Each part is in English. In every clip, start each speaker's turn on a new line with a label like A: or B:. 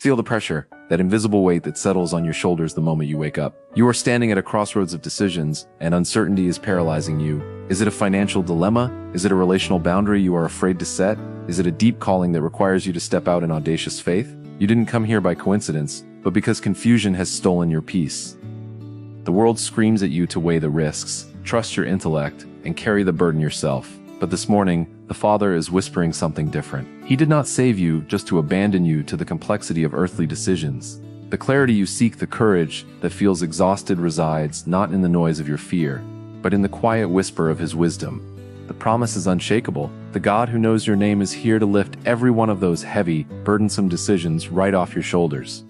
A: Feel the pressure, that invisible weight that settles on your shoulders the moment you wake up. You are standing at a crossroads of decisions, and uncertainty is paralyzing you. Is it a financial dilemma? Is it a relational boundary you are afraid to set? Is it a deep calling that requires you to step out in audacious faith? You didn't come here by coincidence, but because confusion has stolen your peace. The world screams at you to weigh the risks, trust your intellect, and carry the burden yourself. But this morning, the Father is whispering something different. He did not save you just to abandon you to the complexity of earthly decisions. The clarity you seek, the courage that feels exhausted resides not in the noise of your fear, but in the quiet whisper of His wisdom. The promise is unshakable. The God who knows your name is here to lift every one of those heavy, burdensome decisions right off your shoulders.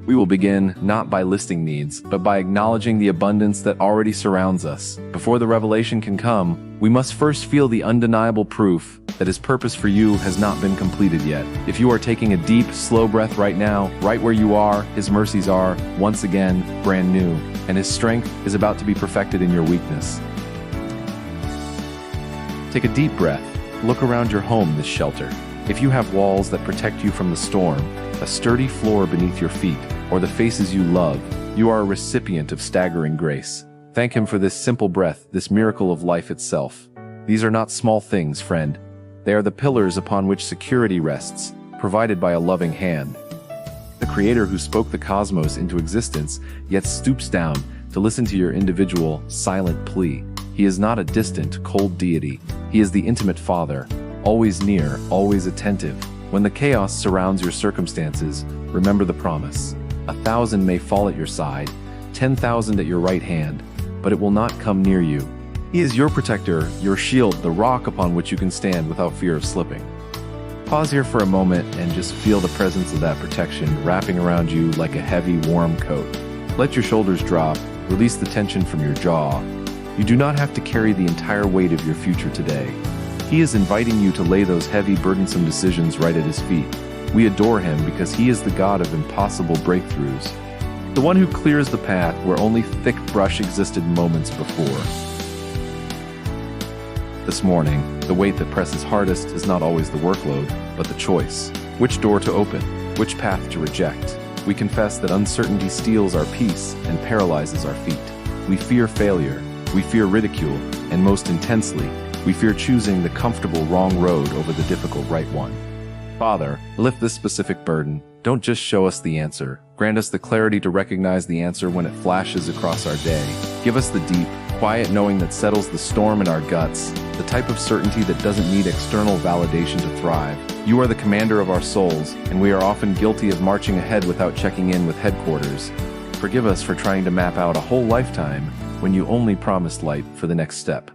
A: We will begin not by listing needs, but by acknowledging the abundance that already surrounds us. Before the revelation can come, we must first feel the undeniable proof that His purpose for you has not been completed yet. If you are taking a deep, slow breath right now, right where you are, His mercies are, once again, brand new, and His strength is about to be perfected in your weakness. Take a deep breath. Look around your home, this shelter. If you have walls that protect you from the storm, a sturdy floor beneath your feet, or the faces you love, you are a recipient of staggering grace. Thank Him for this simple breath, this miracle of life itself. These are not small things, friend. They are the pillars upon which security rests, provided by a loving hand. The Creator who spoke the cosmos into existence, yet stoops down to listen to your individual, silent plea. He is not a distant, cold deity. He is the intimate Father, always near, always attentive. When the chaos surrounds your circumstances, remember the promise. 1,000 may fall at your side, 10,000 at your right hand, but it will not come near you. He is your protector, your shield, the rock upon which you can stand without fear of slipping. Pause here for a moment and just feel the presence of that protection wrapping around you like a heavy, warm coat. Let your shoulders drop, release the tension from your jaw. You do not have to carry the entire weight of your future today. He is inviting you to lay those heavy, burdensome decisions right at His feet. We adore Him because He is the God of impossible breakthroughs, the one who clears the path where only thick brush existed moments before. This morning, the weight that presses hardest is not always the workload, but the choice. Which door to open, which path to reject. We confess that uncertainty steals our peace and paralyzes our feet. We fear failure, we fear ridicule, and most intensely, we fear choosing the comfortable wrong road over the difficult right one. Father, lift this specific burden. Don't just show us the answer. Grant us the clarity to recognize the answer when it flashes across our day. Give us the deep, quiet knowing that settles the storm in our guts, the type of certainty that doesn't need external validation to thrive. You are the commander of our souls, and we are often guilty of marching ahead without checking in with headquarters. Forgive us for trying to map out a whole lifetime when you only promised light for the next step.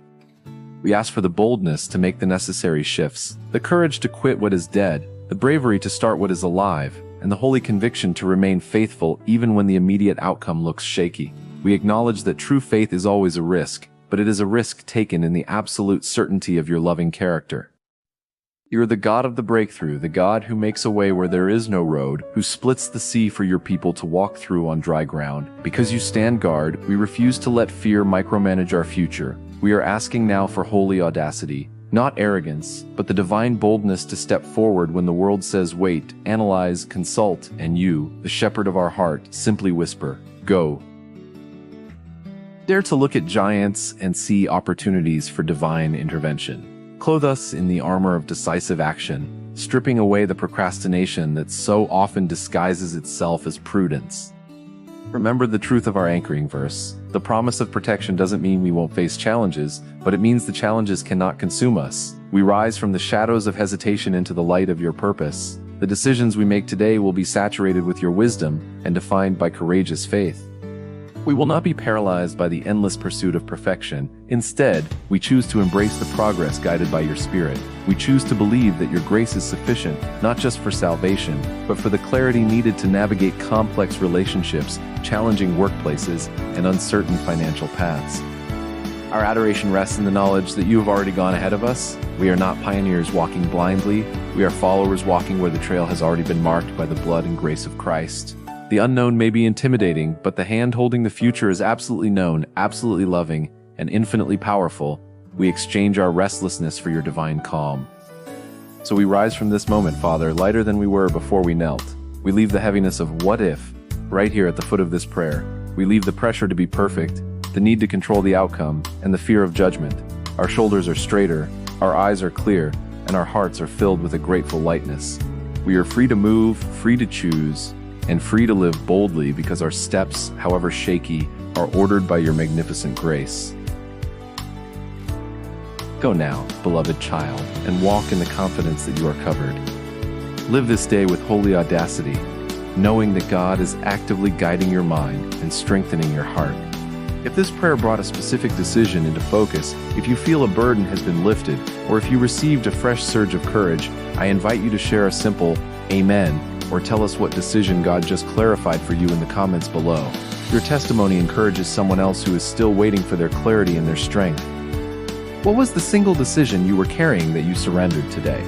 A: We ask for the boldness to make the necessary shifts, the courage to quit what is dead, the bravery to start what is alive, and the holy conviction to remain faithful even when the immediate outcome looks shaky. We acknowledge that true faith is always a risk, but it is a risk taken in the absolute certainty of your loving character. You are the God of the breakthrough, the God who makes a way where there is no road, who splits the sea for your people to walk through on dry ground. Because you stand guard, we refuse to let fear micromanage our future. We are asking now for holy audacity, not arrogance, but the divine boldness to step forward when the world says wait, analyze, consult, and you, the shepherd of our heart, simply whisper, go. Dare to look at giants and see opportunities for divine intervention. Clothe us in the armor of decisive action, stripping away the procrastination that so often disguises itself as prudence. Remember the truth of our anchoring verse. The promise of protection doesn't mean we won't face challenges, but it means the challenges cannot consume us. We rise from the shadows of hesitation into the light of your purpose. The decisions we make today will be saturated with your wisdom and defined by courageous faith. We will not be paralyzed by the endless pursuit of perfection. Instead, we choose to embrace the progress guided by your Spirit. We choose to believe that your grace is sufficient, not just for salvation, but for the clarity needed to navigate complex relationships, challenging workplaces, and uncertain financial paths. Our adoration rests in the knowledge that you have already gone ahead of us. We are not pioneers walking blindly. We are followers walking where the trail has already been marked by the blood and grace of Christ. The unknown may be intimidating, but the hand holding the future is absolutely known, absolutely loving, and infinitely powerful. We exchange our restlessness for your divine calm. So we rise from this moment, Father, lighter than we were before we knelt. We leave the heaviness of what if right here at the foot of this prayer. We leave the pressure to be perfect, the need to control the outcome, and the fear of judgment. Our shoulders are straighter, our eyes are clear, and our hearts are filled with a grateful lightness. We are free to move, free to choose, and free to live boldly because our steps, however shaky, are ordered by your magnificent grace. Go now, beloved child, and walk in the confidence that you are covered. Live this day with holy audacity, knowing that God is actively guiding your mind and strengthening your heart. If this prayer brought a specific decision into focus, if you feel a burden has been lifted, or if you received a fresh surge of courage, I invite you to share a simple Amen, or tell us what decision God just clarified for you in the comments below. Your testimony encourages someone else who is still waiting for their clarity and their strength. What was the single decision you were carrying that you surrendered today?